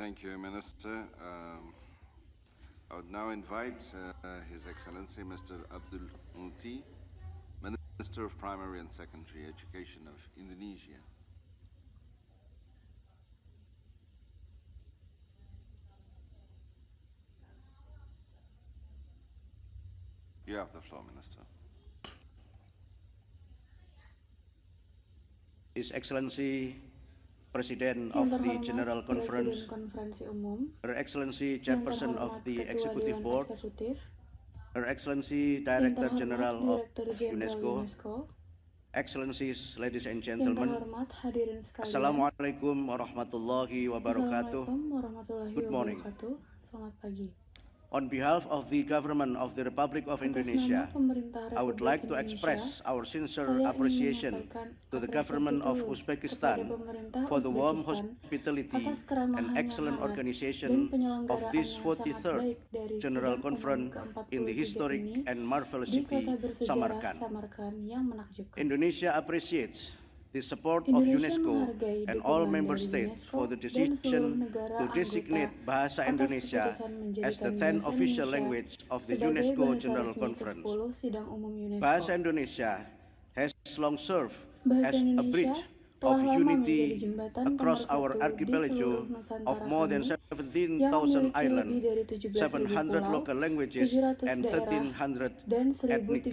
Thank you, Minister. I would now invite His Excellency Mr. Abdul Muti, Minister of Primary and Secondary Education of Indonesia. You have the floor, Minister. His Excellency President of the General Conference, Her Excellency Chairperson of the Executive Board, Her Excellency Director General of UNESCO, Excellencies, ladies and gentlemen, Assalamualaikum warahmatullahi wabarakatuh. Good morning. Selamat pagi. On behalf of the Government of the Republic of Indonesia, I would like to express our sincere appreciation to the Government of Uzbekistan for the warm hospitality and excellent organization of this 43rd General Conference in the historic and marvelous city Samarkand. Indonesia appreciates the support of UNESCO and all member states for the decision to designate Bahasa Indonesia as the 10th official language of the UNESCO General Conference. Bahasa Indonesia has long served as a bridge of unity across our archipelago of more than 17,000 islands, 700 local languages, and 1,300 ethnic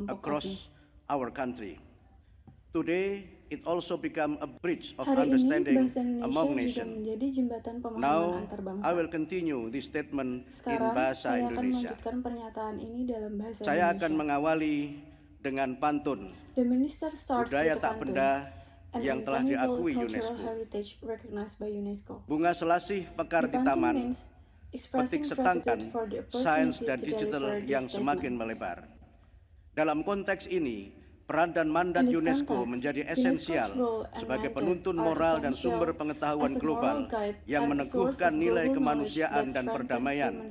across our country. Today, it also become a bridge of understanding among nations. Now, I will continue this statement in Bahasa Indonesia. Saya akan mengawali dengan pantun budaya tak benda yang telah diakui UNESCO. Bunga selasih mekar di taman, petik setangkan, sains dan digital yang semakin melebar. Dalam konteks ini, peran dan mandat UNESCO menjadi esensial sebagai penuntun moral dan sumber pengetahuan global yang meneguhkan nilai kemanusiaan dan perdamaian.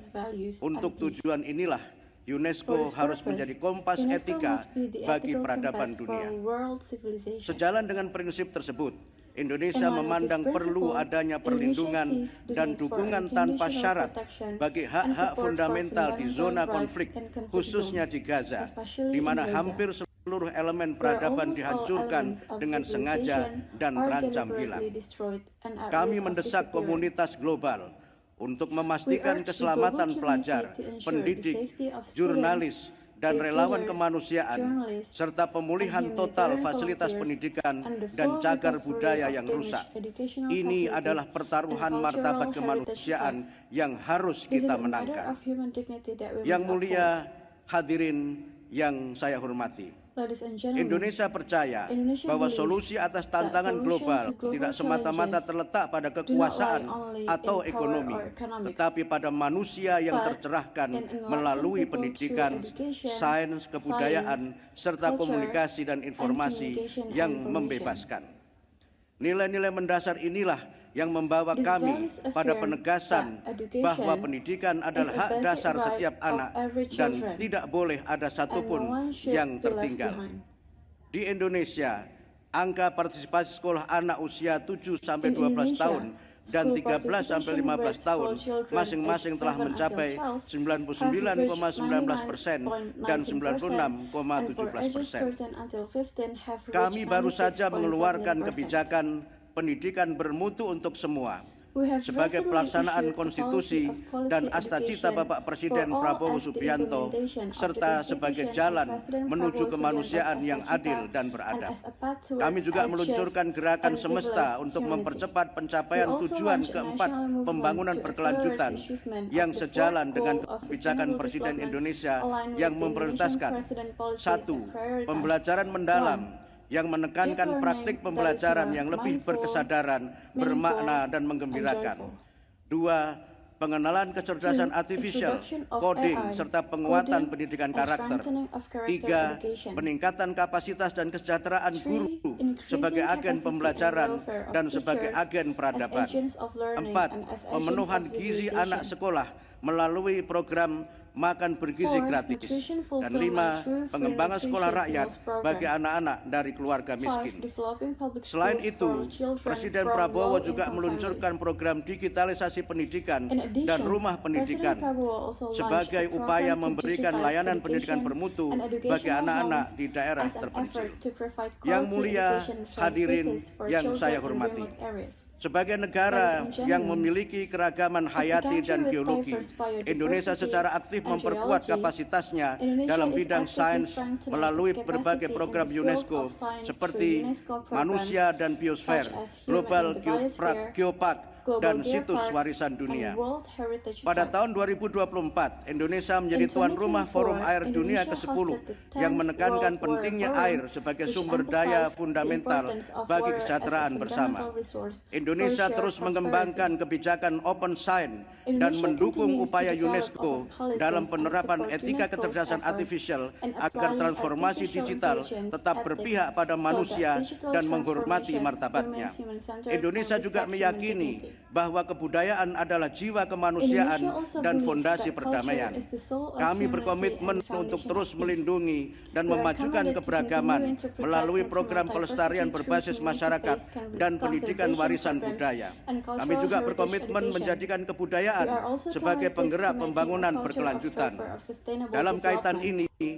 Untuk tujuan inilah, UNESCO harus menjadi kompas etika bagi peradaban dunia. Sejalan dengan prinsip tersebut, Indonesia memandang perlu adanya perlindungan dan dukungan tanpa syarat bagi hak-hak fundamental di zona konflik, khususnya di Gaza, di mana hampir seluruh elemen peradaban dihancurkan dengan sengaja dan terancam hilang. Kami mendesak komunitas global untuk memastikan keselamatan pelajar, pendidik, jurnalis, dan relawan kemanusiaan, serta pemulihan total fasilitas pendidikan dan cagar budaya yang rusak. Ini adalah pertaruhan martabat kemanusiaan yang harus kita menangkan. Yang mulia hadirin yang saya hormati, Indonesia percaya bahwa solusi atas tantangan global tidak semata-mata terletak pada kekuasaan atau ekonomi, tetapi pada manusia yang tercerahkan melalui pendidikan, sains, kebudayaan, serta komunikasi dan informasi yang membebaskan. Nilai-nilai mendasar inilah yang membawa kami pada penegasan bahwa pendidikan adalah hak dasar setiap anak dan tidak boleh ada satupun yang tertinggal. Di Indonesia, angka partisipasi sekolah anak usia 7-12 tahun dan 13-15 tahun masing-masing telah mencapai 99,19% dan 96,17%. Kami baru saja mengeluarkan kebijakan pendidikan bermutu untuk semua sebagai pelaksanaan konstitusi dan asta-cita Bapak Presiden Prabowo Subianto, serta sebagai jalan menuju kemanusiaan yang adil dan beradab. Kami juga meluncurkan gerakan semesta untuk mempercepat pencapaian tujuan keempat pembangunan berkelanjutan yang sejalan dengan kebijakan Presiden Indonesia yang memprioritaskan: 1. Pembelajaran mendalam yang menekankan praktik pembelajaran yang lebih berkesadaran, bermakna, dan menggembirakan. 2. Pengenalan kecerdasan artifisial, coding, serta penguatan pendidikan karakter. 3. Peningkatan kapasitas dan kesejahteraan guru sebagai agen pembelajaran dan sebagai agen peradaban. 4. Pemenuhan gizi anak sekolah melalui program makan bergizi 4. gratis. Nutrition Dan fulfillment 5. through free Pengembangan sekolah nutritious rakyat meals program. bagi anak-anak dari keluarga 5. miskin. Developing public Selain schools itu, for children Presiden from Prabowo low-income juga meluncurkan families. program digitalisasi pendidikan In addition, dan rumah pendidikan President Prabowo also launched sebagai a program upaya to memberikan digitize layanan pendidikan education bermutu and bagi educational anak-anak homes di daerah as an terpencil. effort to provide Yang quality mulia education hadirin services for yang children saya in hormati. remote areas. Sebagai negara Ladies and yang gentlemen, memiliki keragaman hayati country dan with geologi, diverse biodiversity Indonesia secara aktif and memperkuat geology, kapasitasnya Indonesia dalam is bidang actively sains strengthening melalui its berbagai capacity program in the field UNESCO of science seperti through UNESCO programs Manusia dan Biosfer, such as Human Global and the Biosphere, Geopark, Global dan Geoparks, Situs Warisan and Dunia. World Heritage Pada Sites. tahun 2024, Indonesia menjadi In tuan rumah 2024, Forum Air Dunia Indonesia ke-10 hosted the 10th yang menekankan World pentingnya Water air Forum, sebagai which sumber daya emphasized the fundamental importance of bagi water as a kesejahteraan bersama. fundamental resource Indonesia for terus shared mengembangkan prosperity. kebijakan open science dan Indonesia mendukung continues to upaya develop UNESCO open policies dalam and penerapan support etika UNESCO's kecerdasan effort artifisial in agar applying transformasi artificial digital intelligence tetap ethics berpihak pada so that manusia digital dan menghormati transformation martabatnya. remains human-centered Indonesia and juga respect human meyakini dignity. bahwa kebudayaan adalah jiwa kemanusiaan Indonesia also dan believes fondasi that perdamaian. culture is the soul of Kami humanity berkomitmen and the foundation untuk of terus peace. melindungi dan We are memajukan committed to keberagaman continuing to protect melalui and program promote pelestarian diversity berbasis through masyarakat community-based dan pendidikan conservation warisan programs budaya. and Kami cultural juga heritage berkomitmen education. menjadikan We kebudayaan are also sebagai committed penggerak to making a pembangunan culture of berkelanjutan. fervor of sustainable Dalam kaitan development. ini,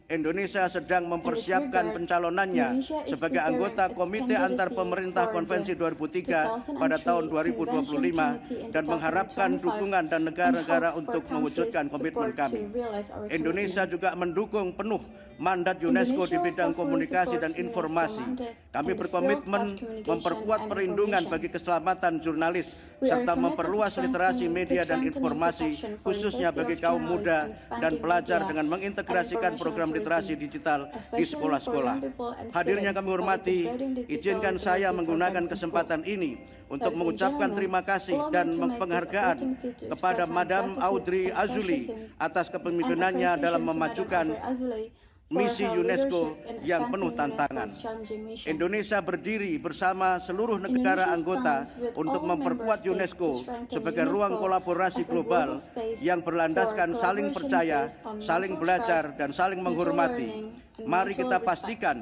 Indonesia sedang mempersiapkan regard, pencalonannya Indonesia is sebagai preparing anggota its Komite Antar candidacy Pemerintah for Konvensi the 2003 pada tahun 2025 Convention dan mengharapkan 2025 dukungan dan negara-negara and hopes untuk for mewujudkan countries' komitmen support kami. to realize our Indonesia commitment. juga mendukung penuh mandat UNESCO di Indonesia bidang also fully komunikasi dan supports UNESCO informasi. mandate Kami in the berkomitmen field of communication memperkuat and perlindungan information. bagi keselamatan jurnalis We are serta committed memperluas to literasi media dan strengthening informasi protection for khususnya the safety bagi of kaum journalists muda and expanding dan pelajar media dengan and mengintegrasikan informational program literasi tourism, digital di especially sekolah-sekolah. for young people and Hadirnya students kami by hormati, integrating digital izinkan saya literacy menggunakan programs in kesempatan ini untuk Ladies and mengucapkan gentlemen, terima kasih allow me dan to make this penghargaan opportunity to kepada express my Madam gratitude Audrey and Azoulay appreciation atas kepemimpinannya and dalam appreciation to Madam memajukan Audrey Azoulay for misi her UNESCO leadership in yang penuh advancing tantangan. UNESCO's challenging mission. Indonesia berdiri bersama seluruh negara Indonesia anggota stands with untuk all memperkuat member states UNESCO to strengthen sebagai ruang UNESCO kolaborasi as a global global space yang berlandaskan for saling collaboration percaya, based on saling mutual belajar, trust, dan saling mutual menghormati. learning, and Mari mutual kita respect. pastikan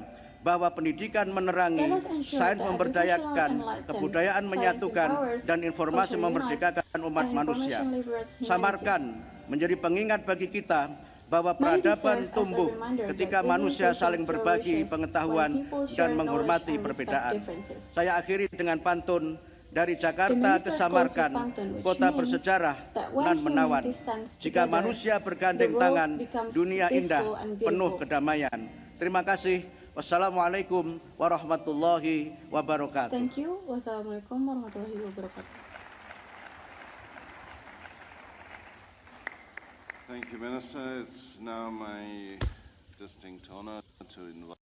bahwa pendidikan menerangi, Let us ensure sains that memberdayakan, educational enlightens, kebudayaan science menyatukan, empowers, dan informasi culture memerdekakan unites, umat and manusia. information liberates humanity. Samarkan menjadi pengingat bagi kita bahwa Mari peradaban serve as a tumbuh reminder ketika that manusia civilization saling berbagi flourishes pengetahuan when people share dan knowledge menghormati and respect perbedaan. differences. Saya akhiri dengan pantun dari The Jakarta minister ke calls Samarkand, for pantun, which kota means bersejarah that when dan menawan. humanity stands Jika together, manusia bergandeng the world tangan, becomes dunia indah, peaceful and penuh beautiful. kedamaian. Terima kasih. Wassalamualaikum warahmatullahi wabarakatuh. Thank you. Wassalamualaikum warahmatullahi wabarakatuh. Thank you, Minister. It's now my distinct honor to invite